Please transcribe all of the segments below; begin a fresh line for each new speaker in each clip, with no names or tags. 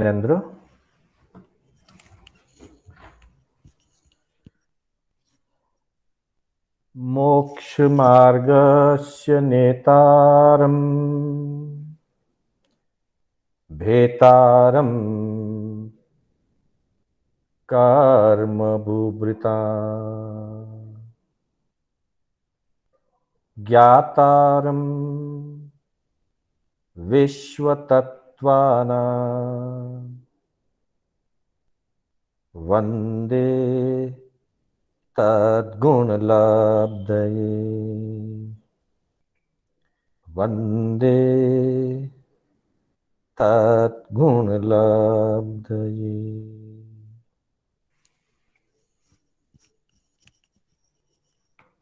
नरेंद्र, मोक्षमार्गस्य नेतारम् भेतारम् कर्मभूभृता ज्ञातारम् विश्वतत्त्वानां वन्दे तद्गुणलब्धये वन्दे तद्गुणलब्धये।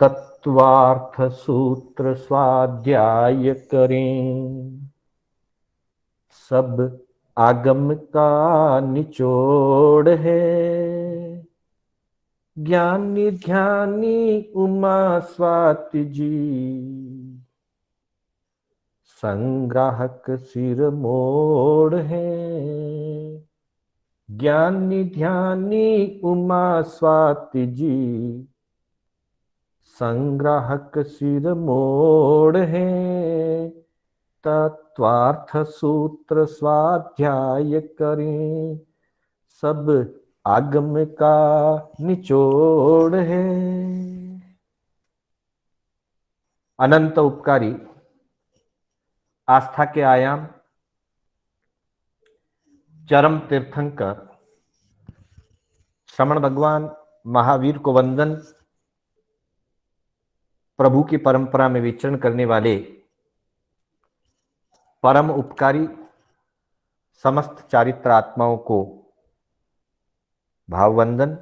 तत्वार्थ सूत्र स्वाध्याय करें, सब आगम का निचोड़ है। ज्ञानी ध्यानी उमा स्वाति जी, संग्राहक सिर मोड़ है। ज्ञानी ध्यानी उमा स्वाति जी, संग्राहक सिर मोड़ है। तत्वार्थ सूत्र स्वाध्याय करें, सब आगम का निचोड़ है। अनंत उपकारी आस्था के आयाम चरम तीर्थंकर श्रमण भगवान महावीर को वंदन, प्रभु की परंपरा में विचरण करने वाले परम उपकारी समस्त चारित्र आत्माओं को भाववंदन।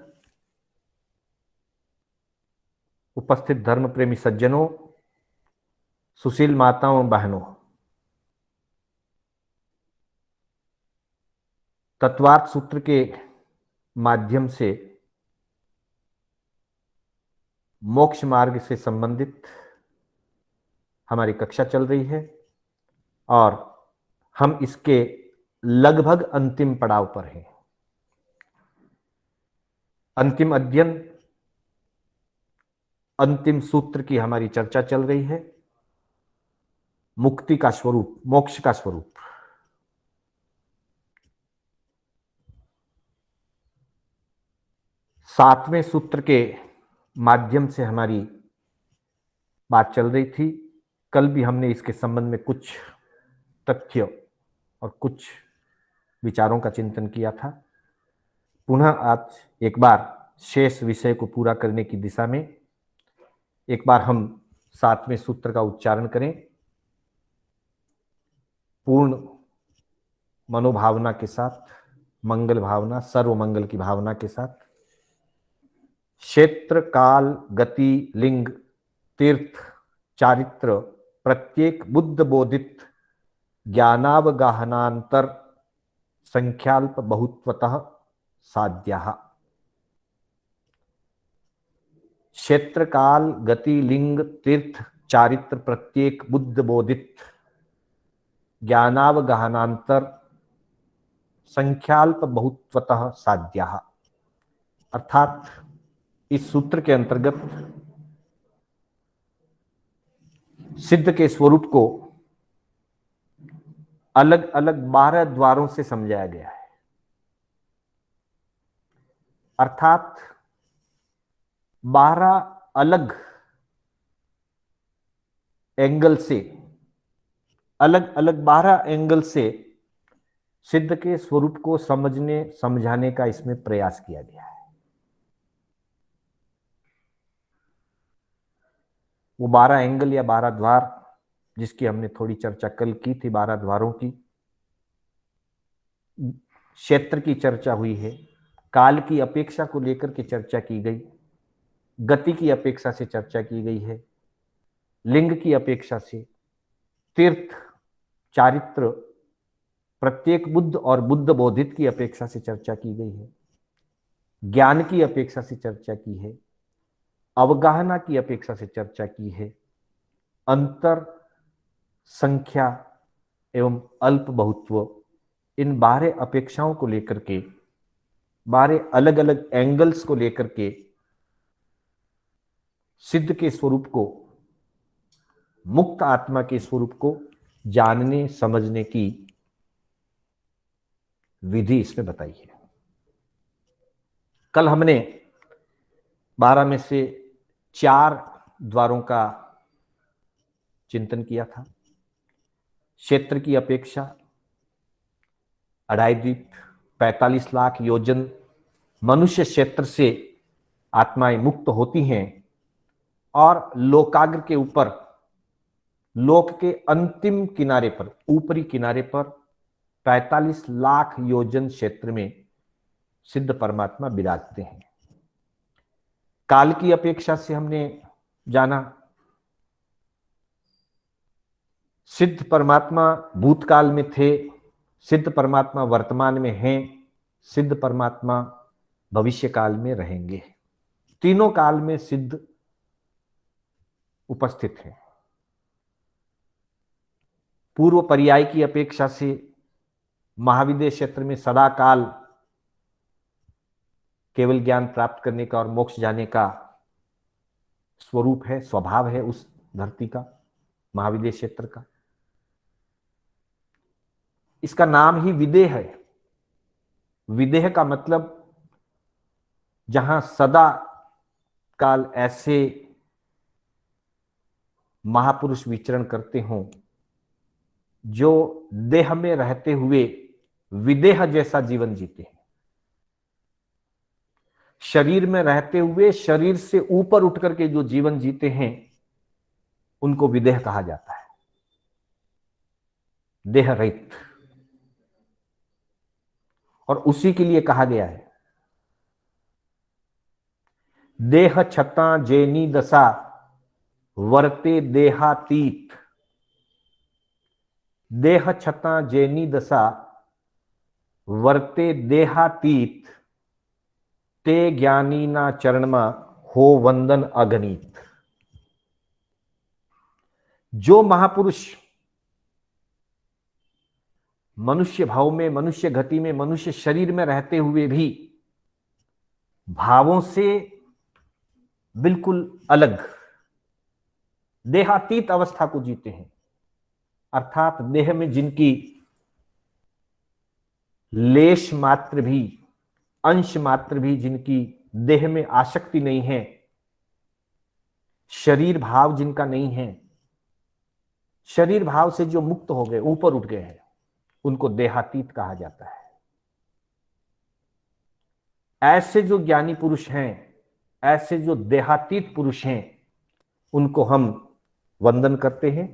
उपस्थित धर्म प्रेमी सज्जनों, सुशील माताओं बहनों, तत्वार्थ सूत्र के माध्यम से मोक्ष मार्ग से संबंधित हमारी कक्षा चल रही है और हम इसके लगभग अंतिम पड़ाव पर हैं। अंतिम अध्ययन, अंतिम सूत्र की हमारी चर्चा चल रही है, मुक्ति का स्वरूप, मोक्ष का स्वरूप। सातवें सूत्र के माध्यम से हमारी बात चल रही थी। कल भी हमने इसके संबंध में कुछ तथ्य और कुछ विचारों का चिंतन किया था। पुनः आज एक बार शेष विषय को पूरा करने की दिशा में एक बार हम सातवें सूत्र का उच्चारण करें, पूर्ण मनोभावना के साथ, मंगल भावना, सर्व मंगल की भावना के साथ। क्षेत्र काल गति लिंग तीर्थ चारित्र प्रत्येक बुद्ध बोधित ज्ञानावगाहनांतर संख्याल्प बहुत्वतः साध्यः। क्षेत्र काल गति लिंग तीर्थ चारित्र प्रत्येक बुद्ध बोधित ज्ञानावगाहनांतर संख्याल्प बहुत्वतः साध्यः। अर्थात इस सूत्र के अंतर्गत सिद्ध के स्वरूप को अलग अलग 12 द्वारों से समझाया गया है। अर्थात 12 अलग एंगल से, अलग अलग 12 एंगल से सिद्ध के स्वरूप को समझने समझाने का इसमें प्रयास किया गया है। वो 12 एंगल या 12 द्वार जिसकी हमने थोड़ी चर्चा कल की थी, 12 द्वारों की। क्षेत्र की चर्चा हुई है, काल की अपेक्षा को लेकर के चर्चा की गई, गति की अपेक्षा से चर्चा की गई है, लिंग की अपेक्षा से, तीर्थ चारित्र प्रत्येक बुद्ध और बुद्ध बोधित की अपेक्षा से चर्चा की गई है, ज्ञान की अपेक्षा से चर्चा की है, अवगाहना की अपेक्षा से चर्चा की है, अंतर संख्या एवं अल्प बहुत्व इन 12 अपेक्षाओं को लेकर के, 12 अलग अलग एंगल्स को लेकर के सिद्ध के स्वरूप को, मुक्त आत्मा के स्वरूप को जानने समझने की विधि इसमें बताई है। कल हमने 12 में से 4 द्वारों का चिंतन किया था। क्षेत्र की अपेक्षा, 2.5 द्वीप, 45 लाख योजन मनुष्य क्षेत्र से आत्माएं मुक्त होती हैं और लोकाग्र के ऊपर, लोक के अंतिम किनारे पर, ऊपरी किनारे पर 45 लाख योजन क्षेत्र में सिद्ध परमात्मा विराजते हैं। काल की अपेक्षा से हमने जाना, सिद्ध परमात्मा भूतकाल में थे, सिद्ध परमात्मा वर्तमान में हैं, सिद्ध परमात्मा भविष्य काल में रहेंगे। तीनों काल में सिद्ध उपस्थित है। पूर्व पर्याय की अपेक्षा से महाविद्य क्षेत्र में सदा काल केवल ज्ञान प्राप्त करने का और मोक्ष जाने का स्वरूप है, स्वभाव है उस धरती का, महाविद्य क्षेत्र का। इसका नाम ही विदेह है। विदेह का मतलब जहां सदा काल ऐसे महापुरुष विचरण करते हों जो देह में रहते हुए विदेह जैसा जीवन जीते हैं। शरीर में रहते हुए शरीर से ऊपर उठ करके जो जीवन जीते हैं उनको विदेह कहा जाता है, देह रहित। और उसी के लिए कहा गया है, देह छता जेनी दशा वर्ते देहातीत। देह छता जेनी दशा वर्ते देहातीत, ते ज्ञानी ना चरणमा हो वंदन अगणित। जो महापुरुष मनुष्य भाव में, मनुष्य गति में, मनुष्य शरीर में रहते हुए भी भावों से बिल्कुल अलग देहातीत अवस्था को जीते हैं, अर्थात देह में जिनकी लेश मात्र भी, अंश मात्र भी जिनकी देह में आसक्ति नहीं है, शरीर भाव जिनका नहीं है, शरीर भाव से जो मुक्त हो गए, ऊपर उठ गए हैं, उनको देहातीत कहा जाता है। ऐसे जो ज्ञानी पुरुष हैं, ऐसे जो देहातीत पुरुष हैं, उनको हम वंदन करते हैं,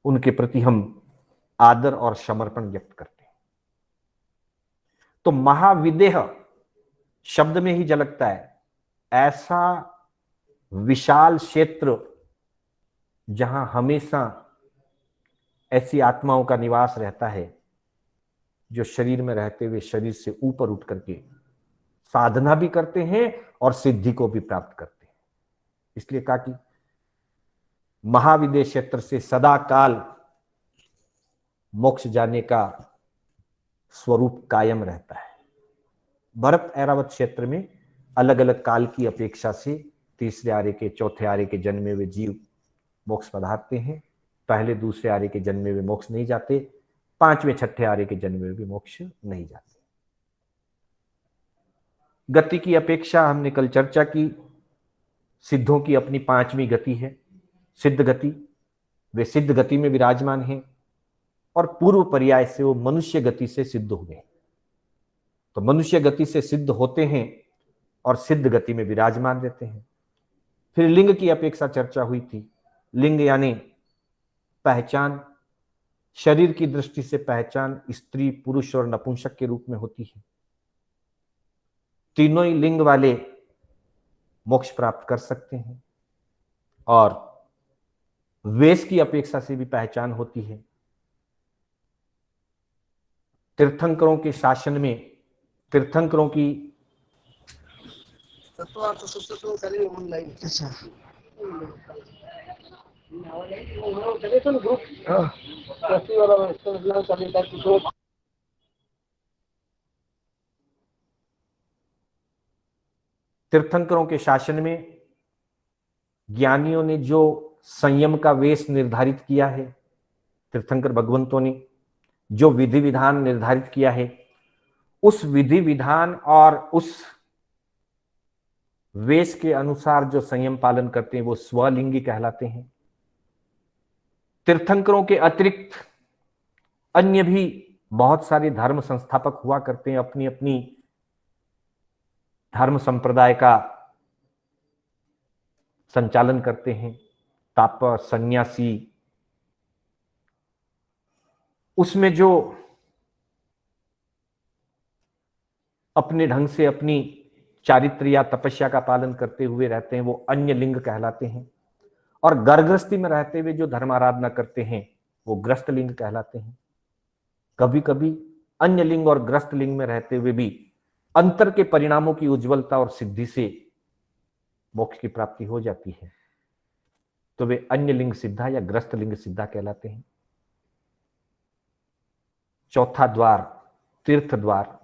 उनके प्रति हम आदर और समर्पण व्यक्त करते हैं। तो महाविदेह शब्द में ही झलकता है ऐसा विशाल क्षेत्र जहां हमेशा ऐसी आत्माओं का निवास रहता है जो शरीर में रहते हुए शरीर से ऊपर उठ करके साधना भी करते हैं और सिद्धि को भी प्राप्त करते हैं। इसलिए कहा कि महाविदेह क्षेत्र से सदा काल मोक्ष जाने का स्वरूप कायम रहता है। भरत ऐरावत क्षेत्र में अलग अलग काल की अपेक्षा से तीसरे आर्य के, चौथे आर्य के जन्मे हुए जीव मोक्ष पधारते हैं। पहले दूसरे आर्य के जन्मे हुए मोक्ष नहीं जाते, पांचवें छठे आर्य के जन्मे हुए भी मोक्ष नहीं जाते। गति की अपेक्षा हमने कल चर्चा की, सिद्धों की अपनी 5वीं गति है, सिद्ध गति। वे सिद्ध गति में विराजमान हैं और पूर्व पर्याय से वो मनुष्य गति से सिद्ध हुए। तो मनुष्य गति से सिद्ध होते हैं और सिद्ध गति में विराजमान रहते हैं। फिर लिंग की अपेक्षा चर्चा हुई थी। लिंग यानी पहचान, शरीर की दृष्टि से पहचान स्त्री, पुरुष और नपुंसक के रूप में होती है। तीनों ही लिंग वाले मोक्ष प्राप्त कर सकते हैं। और वेश की अपेक्षा से भी पहचान होती है। तीर्थंकरों के शासन में तीर्थंकरों की तीर्थंकरों के शासन में ज्ञानियों ने जो संयम का वेश निर्धारित किया है, तीर्थंकर भगवंतों ने जो विधि विधान निर्धारित किया है, उस विधि विधान और उस वेश के अनुसार जो संयम पालन करते हैं वो स्वलिंगी कहलाते हैं। तीर्थंकरों के अतिरिक्त अन्य भी बहुत सारे धर्म संस्थापक हुआ करते हैं, अपनी अपनी धर्म संप्रदाय का संचालन करते हैं। तापस, सन्यासी, उसमें जो अपने ढंग से अपनी चारित्र या तपस्या का पालन करते हुए रहते हैं वो अन्य लिंग कहलाते हैं। और गर्भगृहस्थी में रहते हुए जो धर्म आराधना करते हैं वो ग्रस्त लिंग कहलाते हैं। कभी कभी अन्य लिंग और ग्रस्त लिंग में रहते हुए भी अंतर के परिणामों की उज्जवलता और सिद्धि से मोक्ष की प्राप्ति हो जाती है, तो वे अन्य लिंग सिद्धा या ग्रस्त लिंग सिद्धा कहलाते हैं। चौथा द्वार तीर्थ द्वार।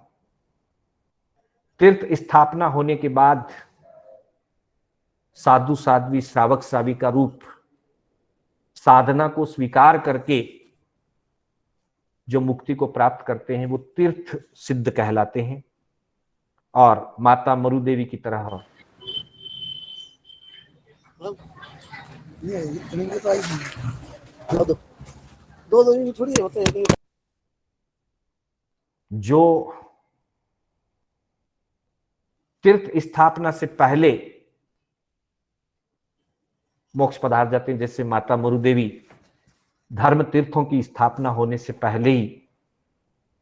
तीर्थ स्थापना होने के बाद साधु साध्वी, श्रावक श्राविका रूप साधना को स्वीकार करके जो मुक्ति को प्राप्त करते हैं वो तीर्थ सिद्ध कहलाते हैं। और माता मरुदेवी की तरह जो तीर्थ स्थापना से पहले मोक्ष पधार जाते हैं, जैसे माता मरुदेवी धर्म तीर्थों की स्थापना होने से पहले ही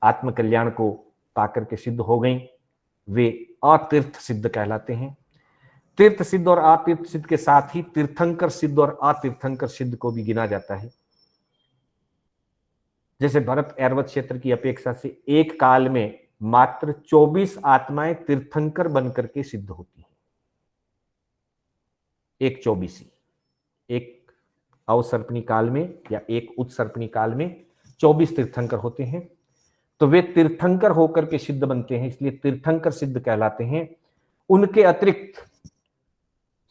आत्मकल्याण को पाकर के सिद्ध हो गई, वे अतीर्थ सिद्ध कहलाते हैं। तीर्थ सिद्ध और अतीर्थ सिद्ध के साथ ही तीर्थंकर सिद्ध और अतीर्थंकर सिद्ध को भी गिना जाता है। जैसे भरत ऐरवत क्षेत्र की अपेक्षा से एक काल में मात्र 24 आत्माएं तीर्थंकर बनकर के सिद्ध होती हैं। एक 24, एक अवसर्पणी काल में या एक उत्सर्पणी काल में 24 तीर्थंकर होते हैं, तो वे तीर्थंकर होकर के सिद्ध बनते हैं, इसलिए तीर्थंकर सिद्ध कहलाते हैं। उनके अतिरिक्त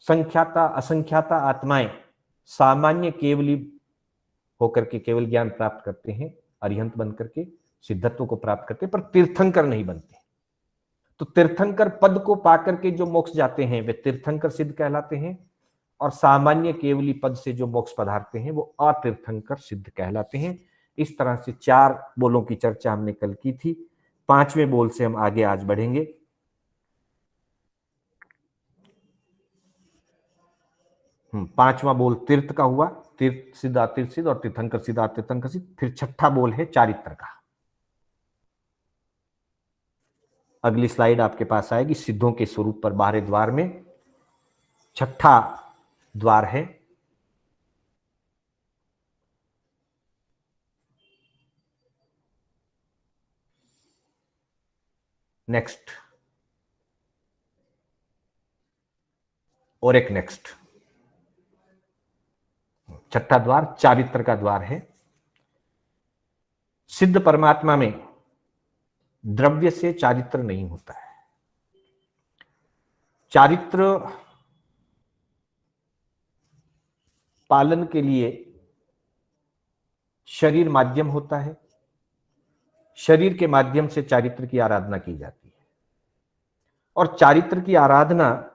संख्याता असंख्याता आत्माएं सामान्य केवली होकर के केवल ज्ञान प्राप्त करते हैं, अरिहंत बनकर के सिद्धत्व को प्राप्त करते हैं, पर तीर्थंकर नहीं बनते। तो तीर्थंकर पद को पाकर के जो मोक्ष जाते हैं वे तीर्थंकर सिद्ध कहलाते हैं, और सामान्य केवली पद से जो मोक्ष पधारते हैं वो अतीर्थंकर सिद्ध कहलाते हैं। इस तरह से 4 बोलों की चर्चा हमने कल की थी। 5वें बोल से हम आगे आज बढ़ेंगे। पांचवा बोल तीर्थ का हुआ, तीर्थ सिद्ध अतीर्थ सिद्ध और तीर्थंकर सिद्ध अतीर्थंकर सिद्ध। फिर छठा बोल है चारित्र का। अगली स्लाइड आपके पास आएगी। सिद्धों के स्वरूप पर बाहरी द्वार में छठा द्वार है नेक्स्ट, और एक नेक्स्ट। छठा द्वार चारित्र का द्वार है। सिद्ध परमात्मा में द्रव्य से चारित्र नहीं होता है। चारित्र पालन के लिए शरीर माध्यम होता है, शरीर के माध्यम से चारित्र की आराधना की जाती है। और चारित्र की आराधना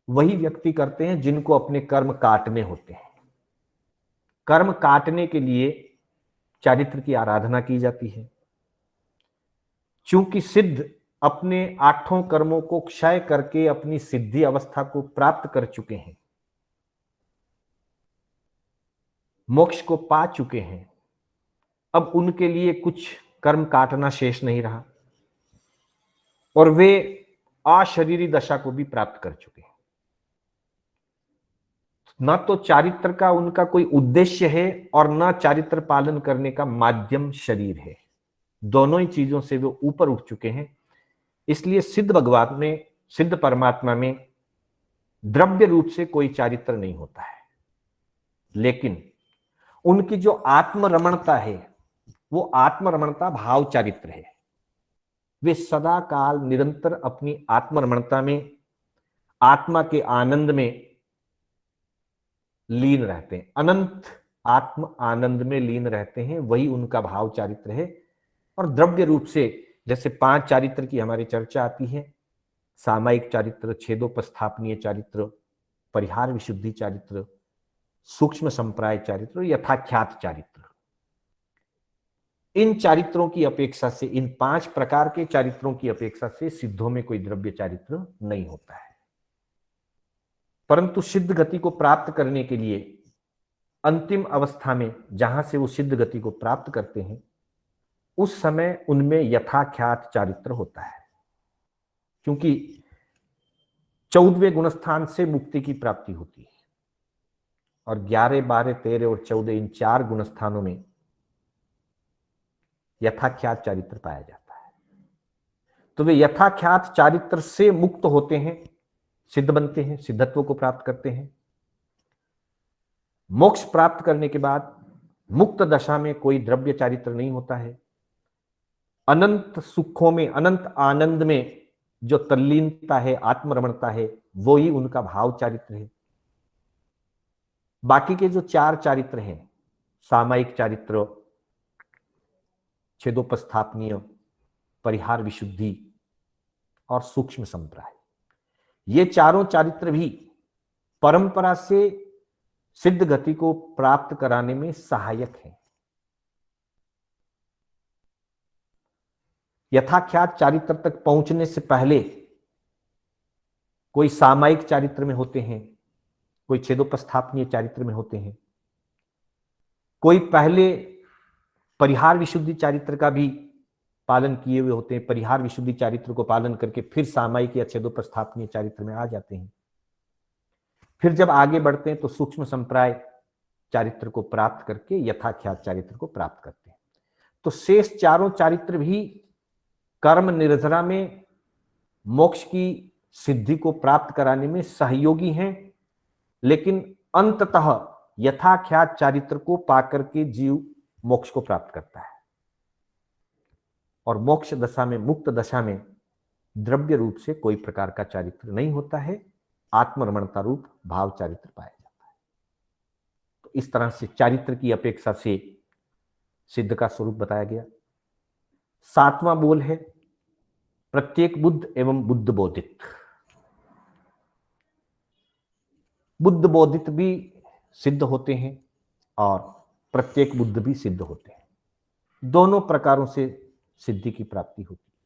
वही व्यक्ति करते हैं जिनको अपने कर्म काटने होते हैं। कर्म काटने के लिए चारित्र की आराधना की जाती है। चूंकि सिद्ध अपने 8 कर्मों को क्षय करके अपनी सिद्धि अवस्था को प्राप्त कर चुके हैं, मोक्ष को पा चुके हैं, अब उनके लिए कुछ कर्म काटना शेष नहीं रहा और वे अशरीरी दशा को भी प्राप्त कर चुके हैं। न तो चारित्र का उनका कोई उद्देश्य है और न चारित्र पालन करने का माध्यम शरीर है। दोनों ही चीजों से वे ऊपर उठ चुके हैं। इसलिए सिद्ध भगवान में, सिद्ध परमात्मा में द्रव्य रूप से कोई चारित्र नहीं होता है, लेकिन उनकी जो आत्मरमणता है वो आत्मरमणता भाव चारित्र है। वे सदा काल निरंतर अपनी आत्मरमणता में, आत्मा के आनंद में लीन रहते हैं, अनंत आत्म आनंद में लीन रहते हैं, वही उनका भाव चारित्र है। और द्रव्य रूप से जैसे 5 चारित्र की हमारी चर्चा आती है, सामायिक चारित्र, छेदोपस्थापनीय चारित्र, परिहार विशुद्धि चारित्र, सूक्ष्म संप्राय चारित्र, यथाख्यात चारित्र। इन चारित्रों की अपेक्षा से, इन 5 प्रकार के चारित्रों की अपेक्षा से सिद्धों में कोई द्रव्य चारित्र नहीं होता है। परंतु सिद्ध गति को प्राप्त करने के लिए अंतिम अवस्था में जहां से वो सिद्ध गति को प्राप्त करते हैं, उस समय उनमें यथाख्यात चारित्र होता है, क्योंकि 14वें गुणस्थान से मुक्ति की प्राप्ति होती है और 11, 12, 13 और 14 इन 4 गुणस्थानों में यथाख्यात चारित्र पाया जाता है। तो वे यथाख्यात चारित्र से मुक्त होते हैं, सिद्ध बनते हैं, सिद्धत्व को प्राप्त करते हैं। मोक्ष प्राप्त करने के बाद मुक्त दशा में कोई द्रव्य चारित्र नहीं होता है। अनंत सुखों में, अनंत आनंद में जो तल्लीनता है, आत्मरमणता है, वो ही उनका भाव चारित्र है। बाकी के जो 4 चारित्र हैं, सामायिक चारित्र, छेदोपस्थापनीय, परिहार विशुद्धि और सूक्ष्म संप्राय, ये चारों चारित्र भी परंपरा से सिद्ध गति को प्राप्त कराने में सहायक है। यथाख्यात चारित्र तक पहुंचने से पहले कोई सामायिक चारित्र में होते हैं, कोई छेदोपस्थापनीय चारित्र में होते हैं, कोई पहले परिहार विशुद्धि चारित्र का भी पालन किए हुए होते हैं, परिहार विशुद्धि चारित्र को पालन करके फिर सामायिक या छेदोपस्थापनीय चारित्र में आ जाते हैं। फिर जब आगे बढ़ते हैं तो सूक्ष्म संप्राय चारित्र को प्राप्त करके यथाख्यात चारित्र को प्राप्त करते हैं। तो शेष चारों चारित्र भी कर्म निर्जरा में मोक्ष की सिद्धि को प्राप्त कराने में सहयोगी हैं, लेकिन अंततः यथाख्यात चारित्र को पाकर के जीव मोक्ष को प्राप्त करता है। और मोक्ष दशा में, मुक्त दशा में द्रव्य रूप से कोई प्रकार का चारित्र नहीं होता है, आत्मरमणता रूप भाव चारित्र पाया जाता है। तो इस तरह से चारित्र की अपेक्षा से सिद्ध का स्वरूप बताया गया। 7वां बोल है प्रत्येक बुद्ध एवं बुद्ध बोधित। बुद्ध बोधित भी सिद्ध होते हैं और प्रत्येक बुद्ध भी सिद्ध होते हैं। दोनों प्रकारों से सिद्धि की प्राप्ति होती है।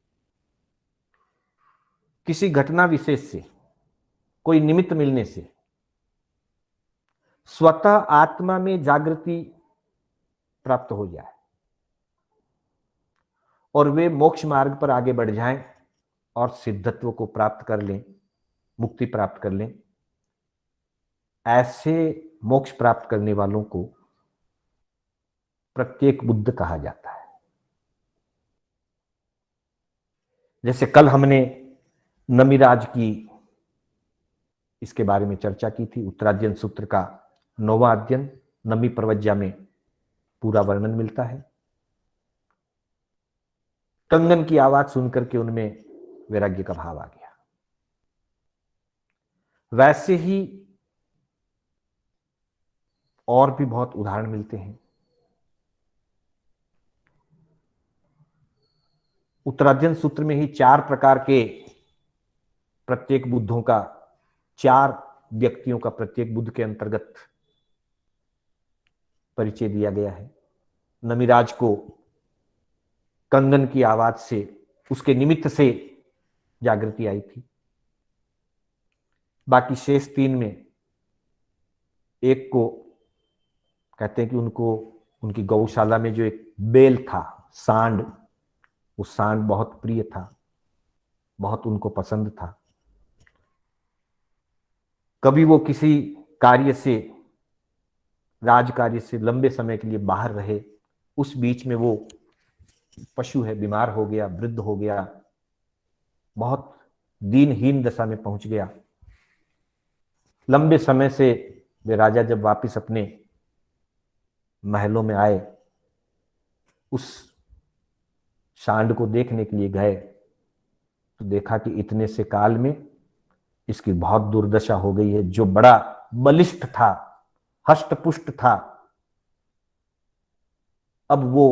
किसी घटना विशेष से, कोई निमित्त मिलने से स्वतः आत्मा में जागृति प्राप्त हो जाए और वे मोक्ष मार्ग पर आगे बढ़ जाएं और सिद्धत्व को प्राप्त कर लें, मुक्ति प्राप्त कर लें, ऐसे मोक्ष प्राप्त करने वालों को प्रत्येक बुद्ध कहा जाता है। जैसे कल हमने नमिराज की इसके बारे में चर्चा की थी। उत्तराध्ययन सूत्र का 9वां अध्ययन नमी प्रवज्जा में पूरा वर्णन मिलता है। कंगन की आवाज सुनकर के उनमें वैराग्य का भाव आ गया। वैसे ही और भी बहुत उदाहरण मिलते हैं। उत्तराध्ययन सूत्र में ही 4 प्रकार के प्रत्येक बुद्धों का, 4 व्यक्तियों का प्रत्येक बुद्ध के अंतर्गत परिचय दिया गया है। नमिराज को कंगन की आवाज से, उसके निमित्त से जागृति आई थी। बाकी शेष 3 में एक को कहते हैं कि उनको, उनकी गौशाला में जो एक बेल था, सांड, वो सांड बहुत प्रिय था, बहुत उनको पसंद था। कभी वो किसी कार्य से, राज कार्य से लंबे समय के लिए बाहर रहे, उस बीच में वो पशु है बीमार हो गया, वृद्ध हो गया, बहुत दीनहीन दशा में पहुंच गया। लंबे समय से वे राजा जब वापस अपने महलों में आए, उस सांड को देखने के लिए गए तो देखा कि इतने से काल में इसकी बहुत दुर्दशा हो गई है। जो बड़ा बलिष्ठ था, हष्ट-पुष्ट था, अब वो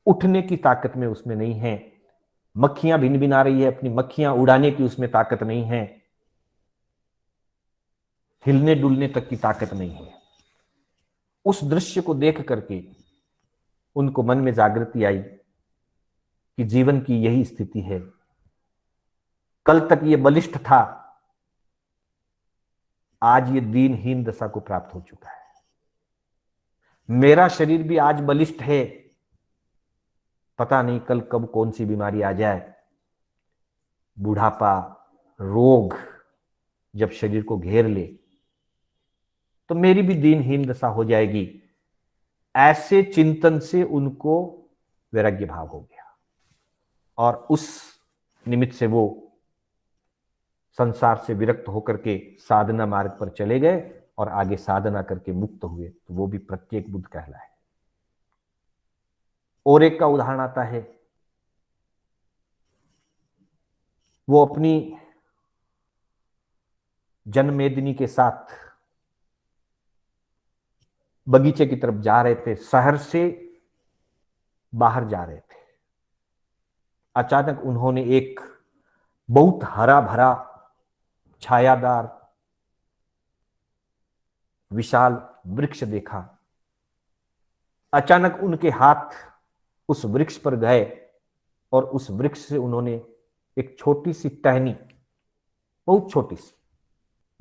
उठने की ताकत में उसमें नहीं है। मक्खियां भिन-भिना रही है, अपनी मक्खियां उड़ाने की उसमें ताकत नहीं है, हिलने डुलने तक की ताकत नहीं है। उस दृश्य को देख करके उनको मन में जागृति आई कि जीवन की यही स्थिति है। कल तक ये बलिष्ठ था, आज ये दीनहीन दशा को प्राप्त हो चुका है। मेरा शरीर भी आज बलिष्ठ है, पता नहीं कल कब कौन सी बीमारी आ जाए। बुढ़ापा, रोग जब शरीर को घेर ले तो मेरी भी दीनहीन दशा हो जाएगी। ऐसे चिंतन से उनको वैराग्य भाव हो गया और उस निमित्त से वो संसार से विरक्त होकर के साधना मार्ग पर चले गए और आगे साधना करके मुक्त हुए। तो वो भी प्रत्येक बुद्ध कहलाए। और एक का उदाहरण आता है, वो अपनी जन्मेदिनी के साथ बगीचे की तरफ जा रहे थे, शहर से बाहर जा रहे थे। अचानक उन्होंने एक बहुत हरा भरा, छायादार, विशाल वृक्ष देखा। अचानक उनके हाथ उस वृक्ष पर गए और उस वृक्ष से उन्होंने एक छोटी सी टहनी, बहुत छोटी सी,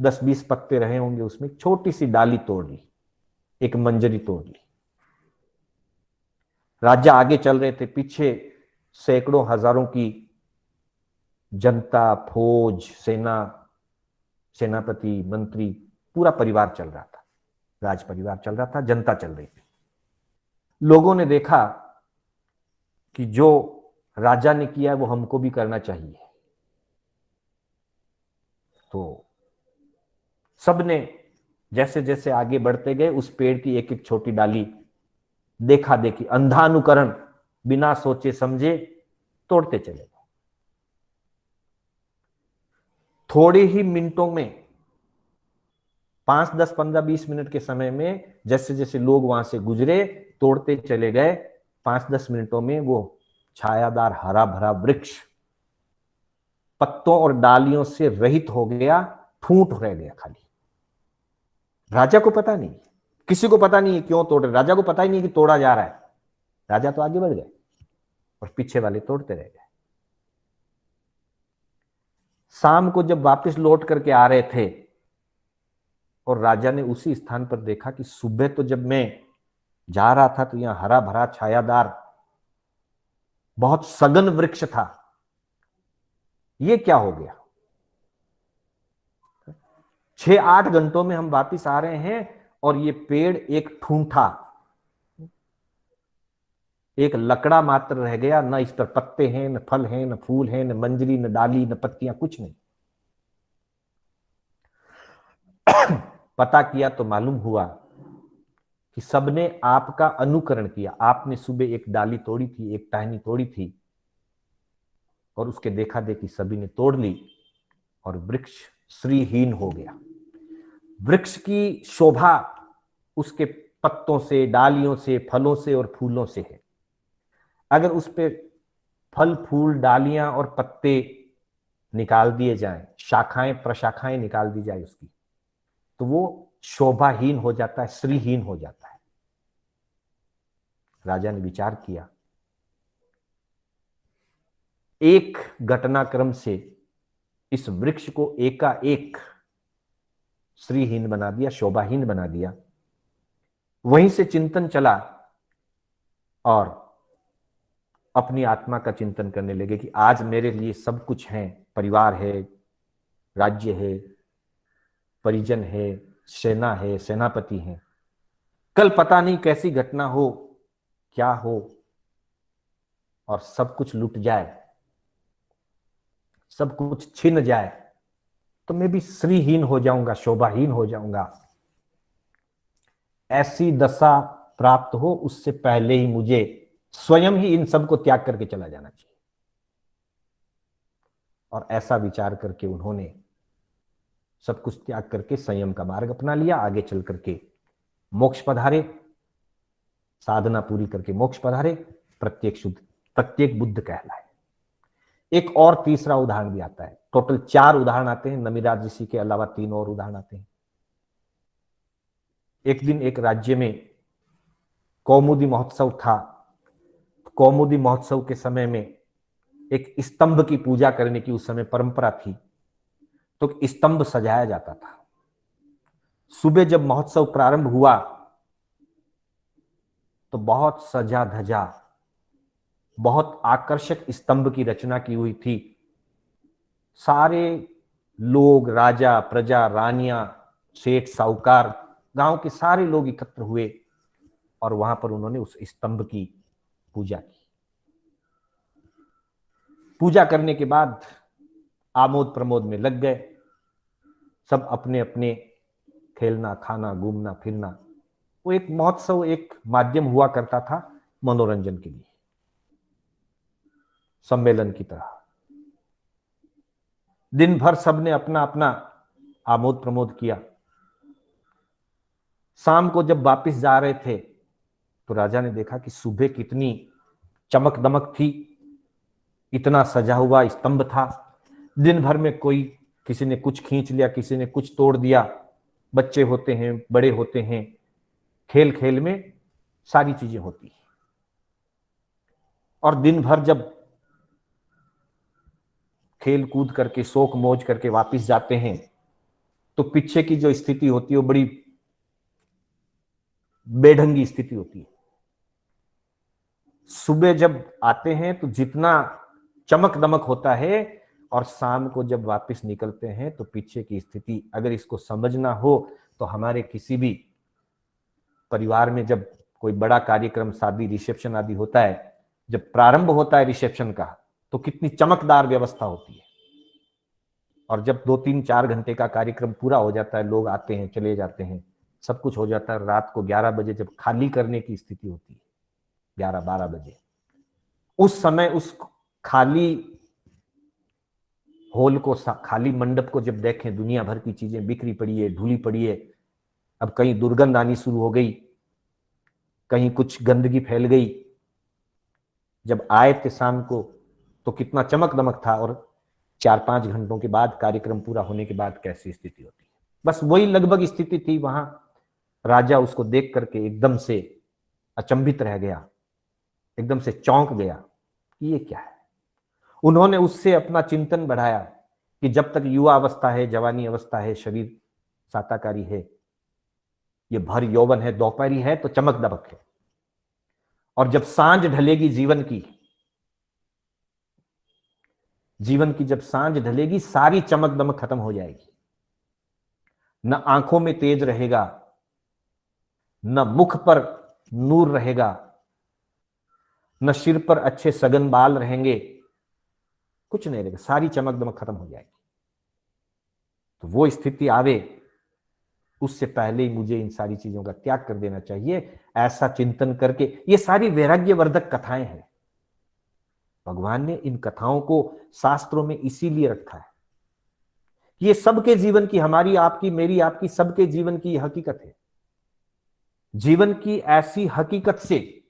10-20 पत्ते रहे होंगे उसमें, छोटी सी डाली तोड़ ली, एक मंजरी तोड़ ली। राजा आगे चल रहे थे, पीछे सैकड़ों हजारों की जनता, फौज, सेना, सेनापति, मंत्री, पूरा परिवार चल रहा था, राज परिवार चल रहा था, जनता चल रही थी। लोगों ने देखा कि जो राजा ने किया है वो हमको भी करना चाहिए, तो सबने जैसे जैसे आगे बढ़ते गए उस पेड़ की एक एक छोटी डाली देखा देखी, अंधा अनुकरण, बिना सोचे समझे तोड़ते चले गए। थोड़े ही मिनटों में, 5, 10, 15, 20 मिनट के समय में जैसे जैसे लोग वहां से गुजरे, तोड़ते चले गए, 5-10 मिनटों में वो छायादार हरा भरा वृक्ष पत्तों और डालियों से रहित हो गया, ठूंठ रह गया खाली। राजा को पता नहीं, किसी को पता नहीं है क्यों तोड़ रहे, राजा को पता ही नहीं कि तोड़ा जा रहा है। राजा तो आगे बढ़ गए और पीछे वाले तोड़ते रह गए। शाम को जब वापस लौट करके आ रहे थे और राजा ने उसी स्थान पर देखा कि सुबह तो जब मैं जा रहा था तो यहां हरा भरा, छायादार, बहुत सघन वृक्ष था, ये क्या हो गया। 6-8 घंटों में हम वापिस आ रहे हैं और ये पेड़ एक ठूंठा, एक लकड़ा मात्र रह गया, न इस पर पत्ते हैं, न फल हैं, न फूल हैं, न मंजरी, न डाली, न पत्तियां, कुछ नहीं। पता किया तो मालूम हुआ कि सबने आपका अनुकरण किया। आपने सुबह एक डाली तोड़ी थी, एक टहनी तोड़ी थी और उसके देखा देखी सभी ने तोड़ ली और वृक्ष श्रीहीन हो गया। वृक्ष की शोभा उसके पत्तों से, डालियों से, फलों से और फूलों से है। अगर उस पे फल, फूल, डालियां और पत्ते निकाल दिए जाएं, शाखाएं प्रशाखाएं निकाल दी जाए उसकी, तो वो शोभाहीन हो जाता है, श्रीहीन हो जाता है। राजा ने विचार किया, एक घटनाक्रम से इस वृक्ष को एकाएक श्रीहीन बना दिया, शोभाहीन बना दिया। वहीं से चिंतन चला और अपनी आत्मा का चिंतन करने लगे कि आज मेरे लिए सब कुछ है, परिवार है, राज्य है, परिजन है, सेना है, सेनापति है। कल पता नहीं कैसी घटना हो, क्या हो और सब कुछ लुट जाए, सब कुछ छिन जाए, तो मैं भी श्रीहीन हो जाऊंगा, शोभाहीन हो जाऊंगा। ऐसी दशा प्राप्त हो उससे पहले ही मुझे स्वयं ही इन सब को त्याग करके चला जाना चाहिए। और ऐसा विचार करके उन्होंने सब कुछ त्याग करके संयम का मार्ग अपना लिया, आगे चल करके मोक्ष पधारे, साधना पूरी करके मोक्ष पधारे, प्रत्येक बुद्ध कहलाए। एक और तीसरा उदाहरण भी आता है, टोटल 4 उदाहरण आते हैं, नमिराज ऋषि के अलावा 3 और उदाहरण आते हैं। एक दिन एक राज्य में कौमुदी महोत्सव था। कौमुदी महोत्सव के समय में एक स्तंभ की पूजा करने की उस समय परंपरा थी, तो स्तंभ सजाया जाता था। सुबह जब महोत्सव प्रारंभ हुआ तो बहुत सजा धजा, बहुत आकर्षक स्तंभ की रचना की हुई थी। सारे लोग, राजा, प्रजा, रानियां, सेठ, साहूकार, गांव के सारे लोग एकत्र हुए और वहां पर उन्होंने उस स्तंभ की पूजा की। पूजा करने के बाद आमोद प्रमोद में लग गए, सब अपने अपने खेलना, खाना, घूमना, फिरना। वो एक महोत्सव, एक माध्यम हुआ करता था मनोरंजन के लिए, सम्मेलन की तरह। दिन भर सबने अपना अपना आमोद प्रमोद किया। शाम को जब वापस जा रहे थे तो राजा ने देखा कि सुबह कितनी चमक दमक थी, इतना सजा हुआ स्तंभ था। दिन भर में कोई, किसी ने कुछ खींच लिया, किसी ने कुछ तोड़ दिया। बच्चे होते हैं, बड़े होते हैं, खेल खेल में सारी चीजें होती हैं। और दिन भर जब खेल कूद करके, शोक मौज करके वापस जाते हैं तो पीछे की जो स्थिति होती है वो बड़ी बेढंगी स्थिति होती है। सुबह जब आते हैं तो जितना चमक दमक होता है, और शाम को जब वापस निकलते हैं तो पीछे की स्थिति, अगर इसको समझना हो तो हमारे किसी भी परिवार में जब कोई बड़ा कार्यक्रम, शादी, रिसेप्शन आदि होता है, जब प्रारंभ होता है रिसेप्शन का, तो कितनी चमकदार व्यवस्था होती है। और जब 2-3-4 घंटे का कार्यक्रम पूरा हो जाता है, लोग आते हैं, चले जाते हैं, सब कुछ हो जाता है, रात को 11 बजे जब खाली करने की स्थिति होती है, 11-12 बजे, उस समय उस खाली हॉल को, खाली मंडप को जब देखें, दुनिया भर की चीजें बिखरी पड़ी है, ढूली पड़ी है। अब कहीं दुर्गंध आनी शुरू हो गई, कहीं कुछ गंदगी फैल गई। जब आए थे शाम को तो कितना चमक दमक था, और 4-5 घंटों के बाद, कार्यक्रम पूरा होने के बाद कैसी स्थिति होती है। बस वही लगभग स्थिति थी वहां। राजा उसको देख करके एकदम से अचंभित रह गया, एकदम से चौंक गया कि ये क्या है। उन्होंने उससे अपना चिंतन बढ़ाया कि जब तक युवा अवस्था है, जवानी अवस्था है, शरीर साताकारी है, ये भर यौवन है, दोपहरी है, तो चमक दमक है। और जब सांझ ढलेगी जीवन की जब सांझ ढलेगी, सारी चमक दमक खत्म हो जाएगी। न आंखों में तेज रहेगा, न मुख पर नूर रहेगा, न सिर पर अच्छे सघन बाल रहेंगे, कुछ नहीं रहेगा, सारी चमक दमक खत्म हो जाएगी। तो वो स्थिति आवे उससे पहले ही मुझे इन सारी चीजों का त्याग कर देना चाहिए, ऐसा चिंतन करके। ये सारी वैराग्यवर्धक कथाएं हैं। भगवान ने इन कथाओं को शास्त्रों में इसीलिए रखा है। ये सबके जीवन की, हमारी, आपकी, मेरी, आपकी, सबके जीवन की हकीकत है। जीवन की ऐसी हकीकत से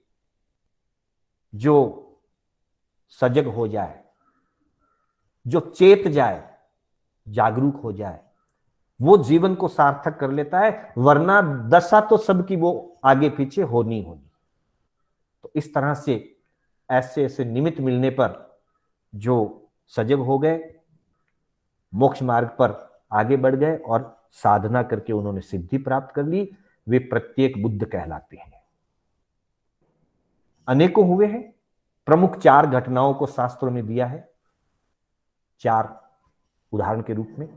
जो सजग हो जाए, जो चेत जाए, जागरूक हो जाए, वो जीवन को सार्थक कर लेता है। वरना दशा तो सबकी वो आगे पीछे होनी होनी। तो इस तरह से ऐसे ऐसे निमित्त मिलने पर जो सजग हो गए, मोक्ष मार्ग पर आगे बढ़ गए और साधना करके उन्होंने सिद्धि प्राप्त कर ली, वे प्रत्येक बुद्ध कहलाते हैं। अनेकों हुए हैं। प्रमुख 4 घटनाओं को शास्त्रों में दिया है, 4 उदाहरण के रूप में।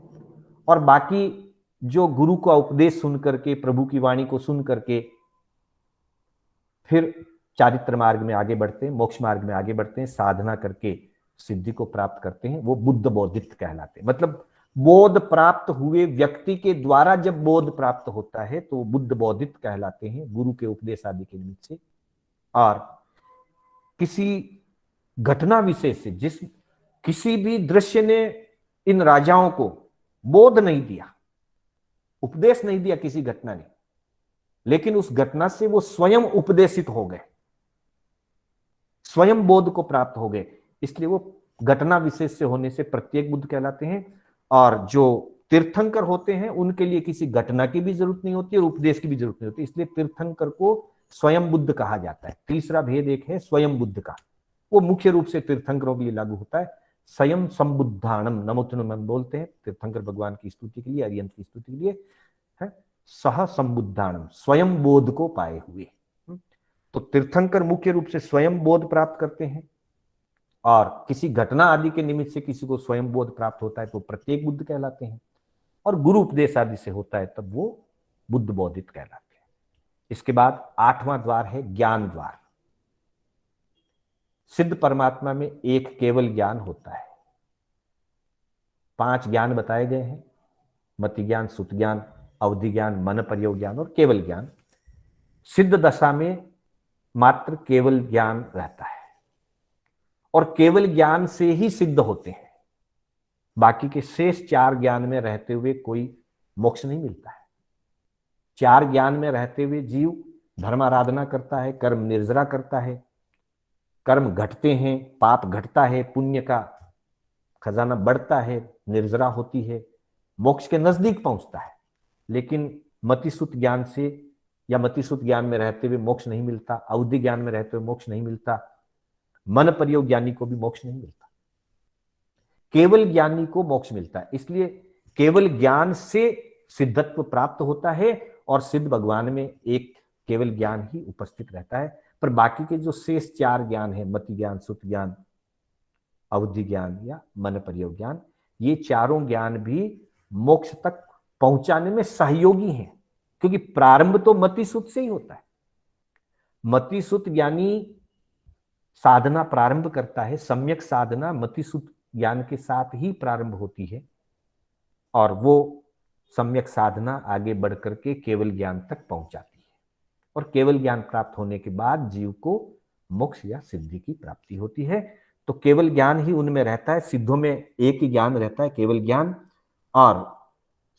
और बाकी जो गुरु का उपदेश सुन करके, प्रभु की वाणी को सुन करके फिर चारित्र मार्ग में आगे बढ़ते हैं, मोक्ष मार्ग में आगे बढ़ते हैं, साधना करके सिद्धि को प्राप्त करते हैं, वो बुद्ध बोधित कहलाते हैं। मतलब बोध प्राप्त हुए व्यक्ति के द्वारा जब बोध प्राप्त होता है तो वो बुद्ध बोधित कहलाते हैं, गुरु के उपदेश आदि के निमित्त से। और किसी घटना विशेष से, जिस किसी भी दृश्य ने इन राजाओं को बोध नहीं दिया, उपदेश नहीं दिया किसी घटना ने, लेकिन उस घटना से वो स्वयं उपदेशित हो गए, स्वयं बोध को प्राप्त हो गए। इसलिए वो घटना विशेष से होने से प्रत्येक बुद्ध कहलाते हैं। और जो तीर्थंकर होते हैं उनके लिए किसी घटना की भी जरूरत नहीं होती और उपदेश की भी जरूरत नहीं होती, इसलिए तीर्थंकर को स्वयं बुद्ध कहा जाता है। तीसरा भेद एक है स्वयं बुद्ध का, वो मुख्य रूप से तीर्थंकरों के लिए लागू होता है। स्वयं संबुद्धानम नमोतनम बोलते हैं तीर्थंकर भगवान की स्तुति के लिए, अरिहंत की स्तुति के लिए है। सह संबुद्धानम, स्वयं बोध को पाए हुए। तो तीर्थंकर मुख्य रूप से स्वयं बोध प्राप्त करते हैं, और किसी घटना आदि के निमित्त से किसी को स्वयं बोध प्राप्त होता है तो प्रत्येक बुद्ध कहलाते हैं, और गुरु उपदेश आदि से होता है तब वो बुद्ध बोधित कहलाते हैं। इसके बाद 8वां द्वार है ज्ञान द्वार। सिद्ध परमात्मा में एक केवल ज्ञान होता है। 5 ज्ञान बताए गए हैं, मति ज्ञान, सुत ज्ञान, अवधि ज्ञान, मन प्रयोग ज्ञान और केवल ज्ञान। सिद्ध दशा में मात्र केवल ज्ञान रहता है, और केवल ज्ञान से ही सिद्ध होते हैं। बाकी के शेष 4 ज्ञान में रहते हुए कोई मोक्ष नहीं मिलता है। 4 ज्ञान में रहते हुए जीव धर्म आराधना करता है, कर्म निर्जरा करता है, कर्म घटते हैं, पाप घटता है, पुण्य का खजाना बढ़ता है, निर्जरा होती है, मोक्ष के नजदीक पहुंचता है। लेकिन मतिसुत ज्ञान से या मतिसुत ज्ञान में रहते हुए मोक्ष नहीं मिलता, अवधि ज्ञान में रहते हुए मोक्ष नहीं मिलता, मन प्रयोग ज्ञानी को भी मोक्ष नहीं मिलता, केवल ज्ञानी को मोक्ष मिलता है। इसलिए केवल ज्ञान से सिद्धत्व प्राप्त होता है, और सिद्ध भगवान में एक केवल ज्ञान ही उपस्थित रहता है। पर बाकी के जो शेष 4 ज्ञान है, मति ज्ञान, सुत ज्ञान, अवधि ज्ञान या मन प्रयोग ज्ञान, ये चारों ज्ञान भी मोक्ष तक पहुंचाने में सहयोगी हैं, क्योंकि प्रारंभ तो मतिसुत से ही होता है। मतिसुत ज्ञानी साधना प्रारंभ करता है, सम्यक साधना मतिसुत ज्ञान के साथ ही प्रारंभ होती है, और वो सम्यक साधना आगे बढ़ करके केवल ज्ञान तक पहुंचाती है, और केवल ज्ञान प्राप्त होने के बाद जीव को मोक्ष या सिद्धि की प्राप्ति होती है। तो केवल ज्ञान ही उनमें रहता है। सिद्धों में एक ही ज्ञान रहता है, केवल ज्ञान, और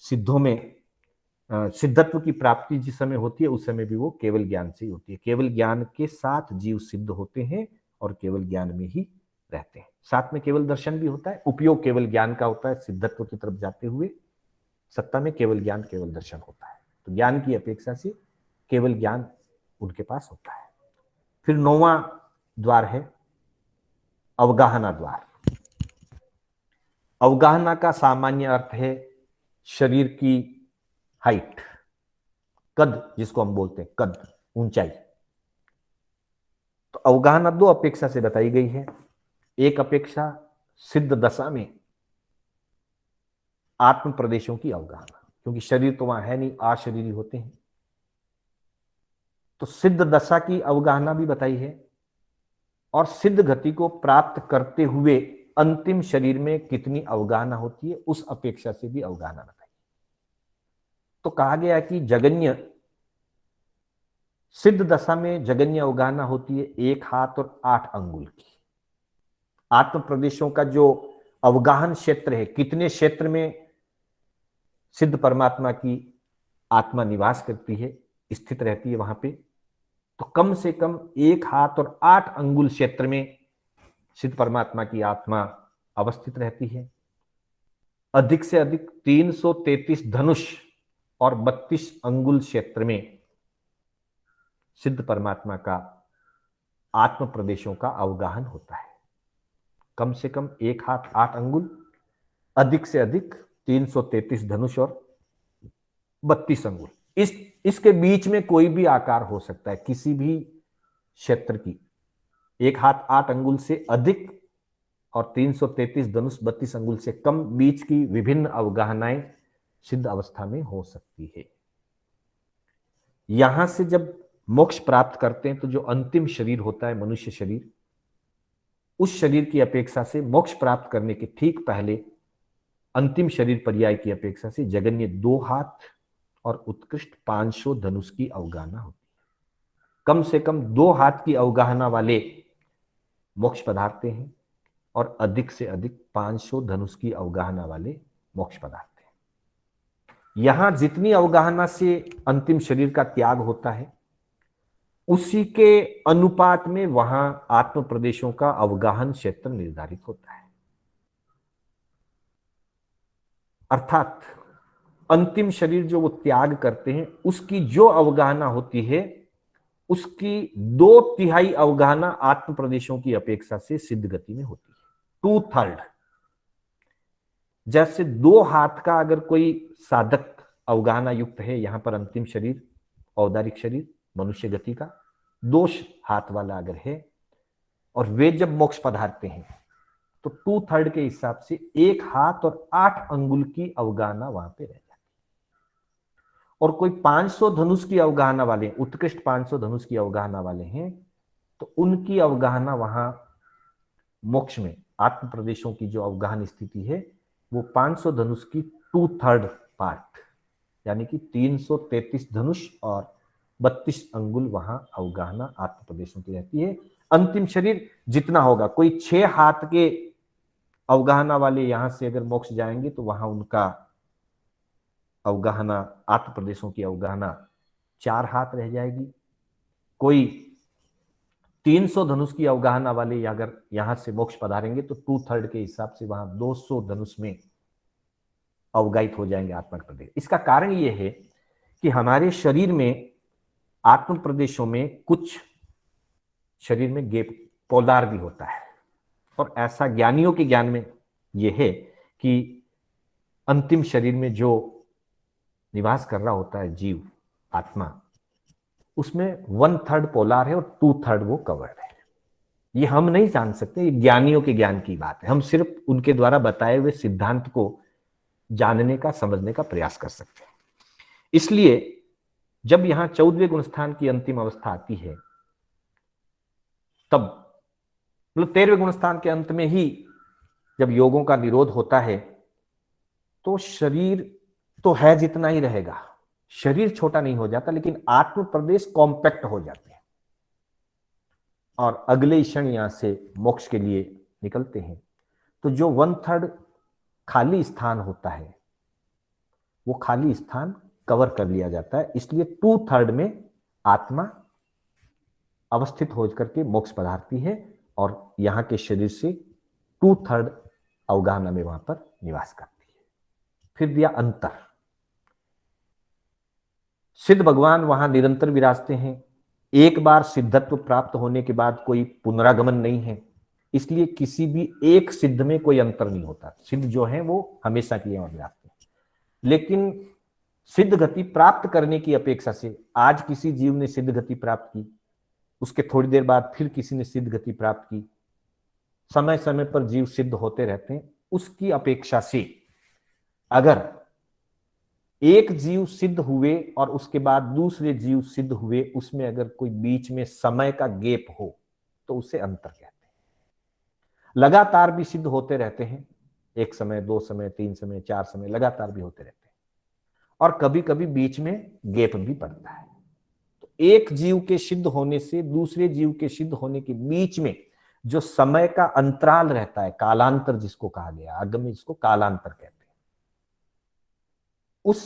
सिद्धों में सिद्धत्व की प्राप्ति जिस समय होती है उस समय भी वो केवल ज्ञान से ही होती है। केवल ज्ञान के साथ जीव सिद्ध होते हैं और केवल ज्ञान में ही रहते हैं। साथ में केवल दर्शन भी होता है, उपयोग केवल ज्ञान का होता है। सिद्धत्व की तरफ जाते हुए सत्ता में केवल ज्ञान, केवल दर्शन होता है। तो ज्ञान की अपेक्षा से केवल ज्ञान उनके पास होता है। फिर 9वां द्वार है अवगाहना द्वार। अवगाहना का सामान्य अर्थ है शरीर की हाइट, कद, जिसको हम बोलते हैं कद, ऊंचाई। तो अवगाहना 2 अपेक्षा से बताई गई है। एक अपेक्षा सिद्ध दशा में आत्म प्रदेशों की अवगाहना, क्योंकि शरीर तो वहां है नहीं, अशरीरी होते हैं। तो सिद्ध दशा की अवगाहना भी बताई है, और सिद्ध गति को प्राप्त करते हुए अंतिम शरीर में कितनी अवगाहना होती है उस अपेक्षा से भी अवगाहना बताई। तो कहा गया कि जगन्य सिद्ध दशा में जगन्य अवगाहना होती है 1 हाथ और 8 अंगुल की। आत्म प्रदेशों का जो अवगाहन क्षेत्र है, कितने क्षेत्र में सिद्ध परमात्मा की आत्मा निवास करती है, स्थित रहती है वहां पे, तो कम से कम 1 हाथ और 8 अंगुल क्षेत्र में सिद्ध परमात्मा की आत्मा अवस्थित रहती है। अधिक से अधिक 333 धनुष और 32 अंगुल क्षेत्र में सिद्ध परमात्मा का आत्म प्रदेशों का अवगाहन होता है। कम से कम 1 हाथ 8 अंगुल, अधिक से अधिक 333 धनुष और 32 अंगुल। इसके बीच में कोई भी आकार हो सकता है, किसी भी क्षेत्र की 1 हाथ 8 अंगुल से अधिक और 333 धनुष 32 अंगुल से कम बीच की विभिन्न अवगाहनाएं सिद्ध अवस्था में हो सकती है। यहां से जब मोक्ष प्राप्त करते हैं तो जो अंतिम शरीर होता है मनुष्य शरीर, उस शरीर की अपेक्षा से मोक्ष प्राप्त करने के ठीक पहले अंतिम शरीर पर्याय की अपेक्षा से जगन्य 2 हाथ और उत्कृष्ट 500 धनुष की अवगाहना होती है। कम से कम 2 हाथ की अवगाहना वाले मोक्ष पधारते हैं, और अधिक से अधिक 500 धनुष की अवगाहना वाले मोक्ष पदार्थ हैं। यहां जितनी अवगाहना से अंतिम शरीर का त्याग होता है, उसी के अनुपात में वहां आत्म प्रदेशों का अवगाहन क्षेत्र निर्धारित होता है। अर्थात अंतिम शरीर जो वो त्याग करते हैं, उसकी जो अवगाहना होती है, उसकी 2/3 अवगाहना आत्म प्रदेशों की अपेक्षा से सिद्ध गति में होती है। 2/3। जैसे 2 हाथ का अगर कोई साधक अवगाहना युक्त है, यहां पर अंतिम शरीर, औदारिक शरीर, मनुष्य गति का 2 हाथ वाला अगर है, और वे जब मोक्ष पधारते हैं तो 2/3 के हिसाब से 1 हाथ और 8 अंगुल की अवगाहना वहां पे रह जाती है। और कोई 500 धनुष की अवगाहना वाले, उत्कृष्ट 500 धनुष की अवगाहना वाले हैं, तो उनकी अवगाहना वहां मोक्ष में आत्म प्रदेशों की जो अवगाहन स्थिति है, वो 500 धनुष की 2/3 पार्ट, यानी कि 333 धनुष और 32 अंगुल वहां अवगाहना आत्म प्रदेशों की रहती है। अंतिम शरीर जितना होगा, कोई 6 हाथ के अवगाहना वाले यहां से अगर मोक्ष जाएंगे तो वहां उनका अवगाहना, आत्म प्रदेशों की अवगाहना 4 हाथ रह जाएगी। कोई 300 धनुष की अवगाहना वाले अगर यहां से मोक्ष पधारेंगे तो 2/3 के हिसाब से वहां 200 धनुष में अवगाहित हो जाएंगे आत्म प्रदेश। इसका कारण यह है कि हमारे शरीर में आत्म प्रदेशों में कुछ शरीर में गैप पोलार भी होता है, और ऐसा ज्ञानियों के ज्ञान में यह है कि अंतिम शरीर में जो निवास कर रहा होता है जीव, आत्मा, उसमें 1/3 पोलार है और 2/3 वो कवर्ड है। ये हम नहीं जान सकते, ये ज्ञानियों के ज्ञान की बात है। हम सिर्फ उनके द्वारा बताए हुए सिद्धांत को जानने का, समझने का प्रयास कर सकते हैं। इसलिए जब यहां 14वें गुणस्थान की अंतिम अवस्था आती है, तब मतलब 13वें गुणस्थान के अंत में ही जब योगों का निरोध होता है, तो शरीर तो है जितना ही रहेगा, शरीर छोटा नहीं हो जाता, लेकिन आत्म प्रदेश कॉम्पैक्ट हो जाते हैं और अगले ही क्षण यहां से मोक्ष के लिए निकलते हैं। तो जो 1/3 खाली स्थान होता है, वो खाली स्थान कवर कर लिया जाता है। इसलिए 2/3 में आत्मा अवस्थित होकर के मोक्ष पधारती है और यहां के शरीर से 2/3 अवगाहना में वहां पर निवास करती है। फिर दिया अंतर। सिद्ध भगवान वहां निरंतर विराजते हैं। एक बार सिद्धत्व प्राप्त होने के बाद कोई पुनरागमन नहीं है, इसलिए किसी भी एक सिद्ध में कोई अंतर नहीं होता। सिद्ध जो है वो हमेशा के लिए वहां विराजते हैं। लेकिन सिद्ध गति प्राप्त करने की अपेक्षा से, आज किसी जीव ने सिद्ध गति प्राप्त की, उसके थोड़ी देर बाद फिर किसी ने सिद्ध गति प्राप्त की, समय समय पर जीव सिद्ध होते रहते हैं। उसकी अपेक्षा से अगर एक जीव सिद्ध हुए और उसके बाद दूसरे जीव सिद्ध हुए, उसमें अगर कोई बीच में समय का गैप हो तो उसे अंतर कहते हैं। लगातार भी सिद्ध होते रहते हैं, 1 समय, 2 समय, 3 समय, 4 समय लगातार भी होते रहते हैं, और कभी कभी बीच में गैप भी पड़ता है। तो एक जीव के सिद्ध होने से दूसरे जीव के सिद्ध होने के बीच में जो समय का अंतराल रहता है, कालांतर जिसको कहा गया, आगम में जिसको कालांतर कहते हैं, उस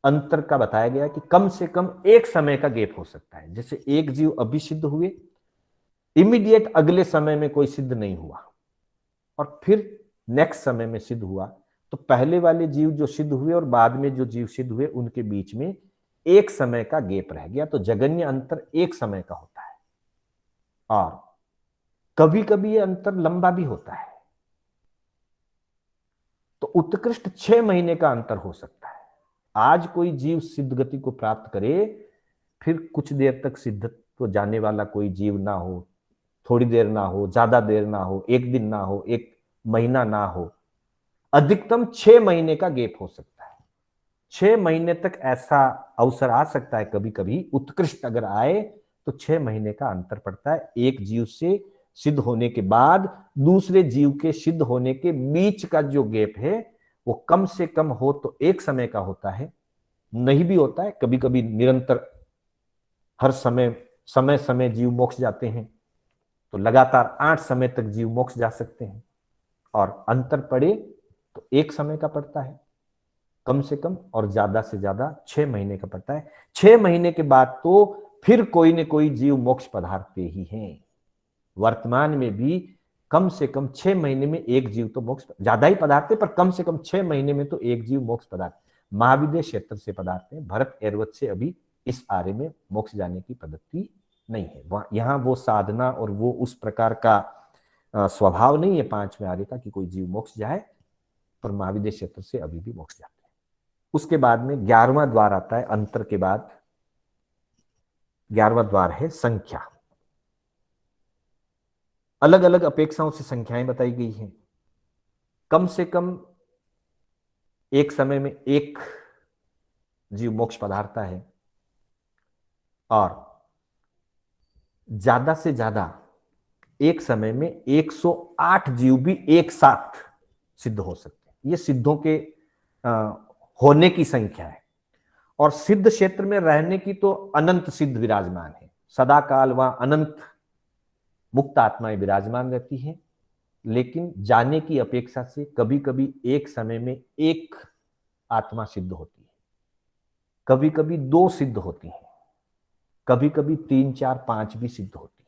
अंतर का बताया गया कि कम से कम एक समय का गैप हो सकता है। जैसे एक जीव अभी सिद्ध हुए, इमीडिएट अगले समय में कोई सिद्ध नहीं हुआ, और फिर नेक्स्ट समय में सिद्ध हुआ, तो पहले वाले जीव जो सिद्ध हुए और बाद में जो जीव सिद्ध हुए, उनके बीच में एक समय का गैप रह गया। तो जगन्य अंतर एक समय का होता है, और कभी कभी ये अंतर लंबा भी होता है। तो उत्कृष्ट 6 महीने का अंतर हो सकता है। आज कोई जीव सिद्ध गति को प्राप्त करे, फिर कुछ देर तक सिद्धत्व जाने वाला कोई जीव ना हो, थोड़ी देर ना हो, ज्यादा देर ना हो, 1 दिन ना हो, 1 महीना ना हो, अधिकतम 6 महीने का गैप हो सकता है। 6 महीने तक ऐसा अवसर आ सकता है कभी कभी, उत्कृष्ट अगर आए तो 6 महीने का अंतर पड़ता है एक जीव से सिद्ध होने के बाद दूसरे जीव के सिद्ध होने के बीच का जो गैप है, वो कम से कम हो तो एक समय का होता है, नहीं भी होता है कभी कभी निरंतर, हर समय समय समय जीव मोक्ष जाते हैं, तो लगातार 8 समय तक जीव मोक्ष जा सकते हैं, और अंतर पड़े तो 1 समय का पड़ता है कम से कम, और ज्यादा से ज्यादा 6 महीने का पड़ता है। 6 महीने के बाद तो फिर कोई न कोई जीव मोक्ष पधारते ही हैं। वर्तमान में भी कम से कम 6 महीने में एक जीव तो मोक्ष, ज्यादा ही पदार्थ, पर कम से कम 6 महीने में तो एक जीव मोक्ष पदार्थ महाविद्य क्षेत्र से पदार्थ है। भरत एरवत से अभी इस आर्य में मोक्ष जाने की पद्धति नहीं है। यहाँ वो साधना और वो उस प्रकार का स्वभाव नहीं है 5वें आर्य का कि कोई जीव मोक्ष जाए, पर महाविद्य क्षेत्र से अभी भी मोक्ष जाते हैं। उसके बाद में 11वां द्वार आता है। अंतर के बाद 11वां द्वार है संख्या। अलग अलग अपेक्षाओं से संख्याएं बताई गई हैं। कम से कम एक समय में एक जीव मोक्ष पधारता है, और ज्यादा से ज्यादा एक समय में 108 जीव भी एक साथ सिद्ध हो सकते हैं। ये सिद्धों के होने की संख्या है। और सिद्ध क्षेत्र में रहने की तो अनंत सिद्ध विराजमान है, सदा काल वहां अनंत मुक्त आत्माएं विराजमान रहती हैं। लेकिन जाने की अपेक्षा से कभी कभी एक समय में एक आत्मा सिद्ध होती है, कभी कभी 2 सिद्ध होती हैं, कभी कभी 3, 4, 5 भी सिद्ध होती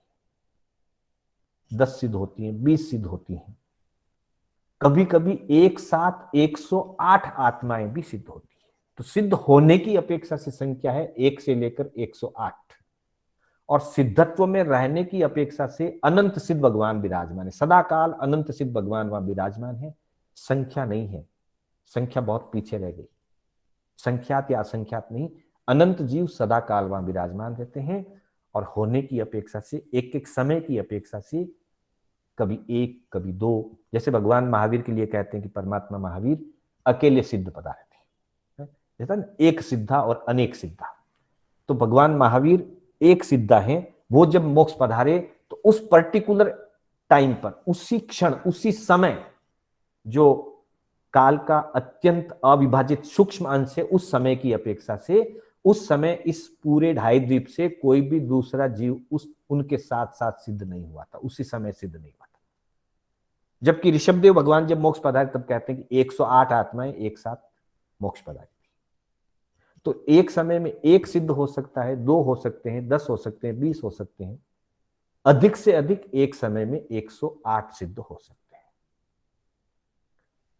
है, 10 सिद्ध होती हैं, 20 सिद्ध होती हैं, कभी कभी एक साथ 108 आत्माएं भी सिद्ध होती है। तो सिद्ध होने की अपेक्षा से संख्या है 1 से लेकर 108, और सिद्धत्व में रहने की अपेक्षा से अनंत सिद्ध भगवान विराजमान है। सदाकाल अनंत सिद्ध भगवान वहां विराजमान है। संख्या नहीं है, संख्या बहुत पीछे रह गई। संख्यात या असंख्यात नहीं, अनंत जीव सदाकाल वहां विराजमान रहते हैं। और होने की अपेक्षा से, एक एक समय की अपेक्षा से कभी 1, कभी 2, जैसे भगवान महावीर के लिए कहते हैं कि परमात्मा महावीर अकेले सिद्ध पदार्थ है, जैसा एक सिद्धा और अनेक सिद्धा। तो भगवान महावीर एक सिद्धा है। वो जब मोक्ष पधारे तो उस पर्टिकुलर टाइम पर, उसी क्षण, उसी समय, जो काल का अत्यंत अविभाजित सूक्ष्म अंश है, उस समय की अपेक्षा से उस समय इस पूरे 2.5 द्वीप से कोई भी दूसरा जीव उनके साथ साथ सिद्ध नहीं हुआ था, उसी समय सिद्ध नहीं हुआ था। जबकि ऋषभदेव भगवान जब मोक्ष पधारे तब कहते हैं कि 108 आत्माएं एक साथ मोक्ष पधारी। तो एक समय में एक सिद्ध हो सकता है, 2 हो सकते हैं, 10 हो सकते हैं, 20 हो सकते हैं, अधिक से अधिक एक समय में 108 सिद्ध हो सकते हैं।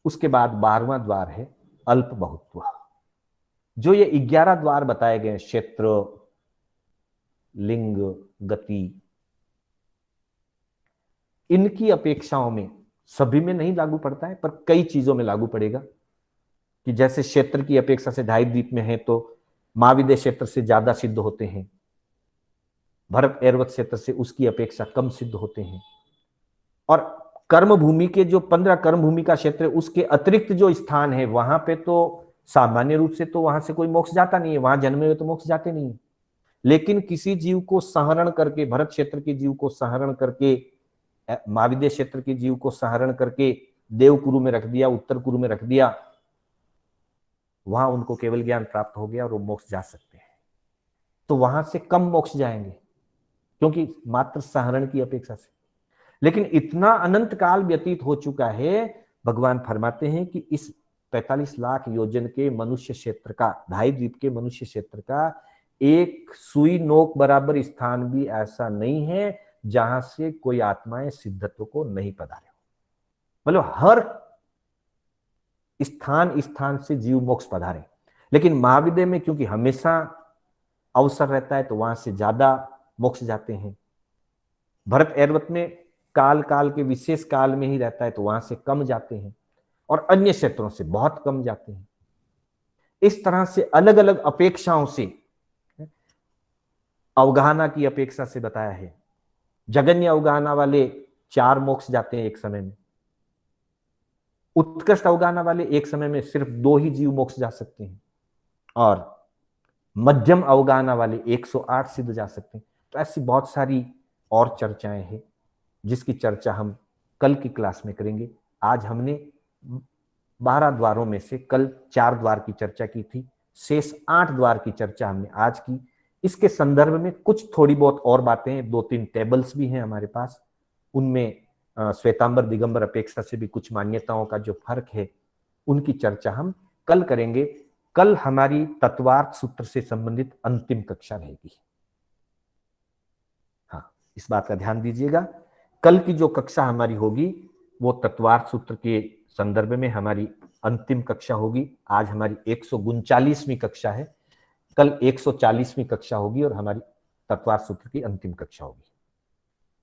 उसके बाद 12वां द्वार है अल्प बहुत्व। जो ये 11 द्वार बताए गए, क्षेत्र, लिंग, गति, इनकी अपेक्षाओं में सभी में नहीं लागू पड़ता है, पर कई चीजों में लागू पड़ेगा। कि जैसे क्षेत्र की अपेक्षा से 2.5 द्वीप में है तो महाविद्य क्षेत्र से ज्यादा सिद्ध होते हैं, भरत एरवत क्षेत्र से उसकी अपेक्षा कम सिद्ध होते हैं। और कर्म भूमि के जो 15 कर्म भूमि का क्षेत्र है, उसके अतिरिक्त जो स्थान है वहां पे तो सामान्य रूप से तो वहां से कोई मोक्ष जाता नहीं है, वहां जन्मे हुए तो मोक्ष जाते नहीं है। लेकिन किसी जीव को संहरण करके, भरत क्षेत्र के जीव को संहरण करके, महाविद्य क्षेत्र के जीव को संहरण करके देवकुरु में रख दिया, उत्तर कुरु में रख दिया, वहां उनको केवल ज्ञान प्राप्त हो गया और वो मोक्ष जा सकते हैं। तो वहां से कम मोक्ष जाएंगे, क्योंकि मात्र संहरण की अपेक्षा से। लेकिन इतना अनंत काल व्यतीत हो चुका है, भगवान फरमाते हैं कि इस 45 लाख योजन के मनुष्य क्षेत्र का, 2.5 द्वीप के मनुष्य क्षेत्र का एक सुई नोक बराबर स्थान भी ऐसा नहीं है जहां से कोई आत्माएं सिद्धत्व को नहीं पधारे। मतलब हर स्थान स्थान से जीव मोक्ष पधारे। लेकिन महाविद्य में क्योंकि हमेशा अवसर रहता है तो वहां से ज्यादा मोक्ष जाते हैं। भरत एरवत में काल काल के विशेष काल में ही रहता है तो वहां से कम जाते हैं, और अन्य क्षेत्रों से बहुत कम जाते हैं। इस तरह से अलग अलग अपेक्षाओं से, अवगाहना की अपेक्षा से बताया है। जगन्य अवगाहना वाले 4 मोक्ष जाते हैं एक समय में, उत्कृष्ट अवगाहना वाले एक समय में सिर्फ 2 ही जीव मोक्ष जा सकते हैं, और मध्यम अवगाहना वाले 108 सिद्ध जा सकते हैं। तो ऐसी बहुत सारी और चर्चाएं हैं जिसकी चर्चा हम कल की क्लास में करेंगे। आज हमने 12 द्वारों में से कल 4 द्वार की चर्चा की थी, शेष 8 द्वार की चर्चा हमने आज की। इसके संदर्भ में कुछ थोड़ी बहुत और बातें हैं, 2-3 टेबल्स भी हैं हमारे पास, उनमें श्वेतांबर दिगंबर अपेक्षा से भी कुछ मान्यताओं का जो फर्क है उनकी चर्चा हम कल करेंगे। कल हमारी तत्वार्थ सूत्र से संबंधित अंतिम कक्षा रहेगी। हाँ, इस बात का ध्यान दीजिएगा। कल की जो कक्षा हमारी होगी वो तत्वार्थ सूत्र के संदर्भ में हमारी अंतिम कक्षा होगी। आज हमारी 139वीं कक्षा है, कल 140वीं कक्षा होगी और हमारी तत्वार्थ सूत्र की अंतिम कक्षा होगी।